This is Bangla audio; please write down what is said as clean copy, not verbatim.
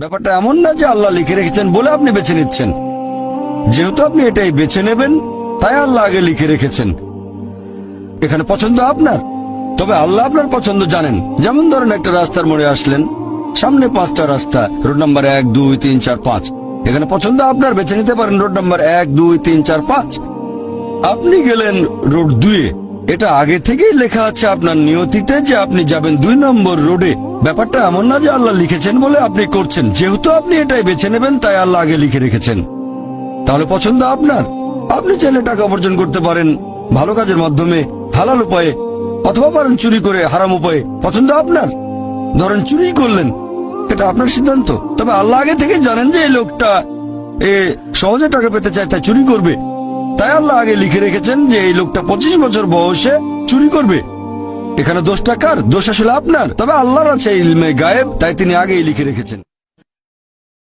ব্যাপারটা এমন না যে আল্লাহ লিখে রেখেছেন বলে আপনি বেছে নিচ্ছেন। যেহেতু আপনি এটাই বেছে নেবেন তাই আল্লাহ আগে লিখে রেখেছেন। এখানে পছন্দ আপনার, তবে আল্লাহ আপনার পছন্দ জানেন। যেমন ধরেন একটা রাস্তার মোড়ে আসলেন, সামনে 5টা রাস্তা, রোড নাম্বার 1, 2, 3, 4, 5। এখানে পছন্দ আপনার, বেছে নিতে পারেন রোড নাম্বার 1, 2, 3, 4, 5। আপনি গেলেন রোড 2-এ। এটা আগে থেকেই লেখা আছে আপনার নিয়তিতে যে আপনি যাবেন 2 নম্বর রোডে। ব্যাপারটা এমন না যে আল্লাহ লিখেছেন বলে আপনি করছেন। যেহেতু আপনি এটাই বেছে নেবেন তাই আল্লাহ আগে লিখে রেখেছেন। তাহলে পছন্দ আপনার। আপনি চাইলে টাকা উপার্জন করতে পারেন ভালো কাজের মাধ্যমে, হালাল উপায়ে, অথবা পারেন চুরি করে হারাম উপায়ে। পছন্দ আপনার। ধরেন চুরি করলেন, এটা আপনার সিদ্ধান্ত। তবে আল্লাহ আগে থেকে জানেন যে এই লোকটা সহজে টাকা পেতে চায়, তাই চুরি করবে। তাই আল্লাহ আগে লিখে রেখেছেন যে এই লোকটা 25 বছর বয়সে চুরি করবে। এখানে দোষটা কার? দোষ আসলে আপনার। তবে আল্লাহর আছে ইলমে গায়েব, তাই তিনি আগেই লিখে রেখেছেন।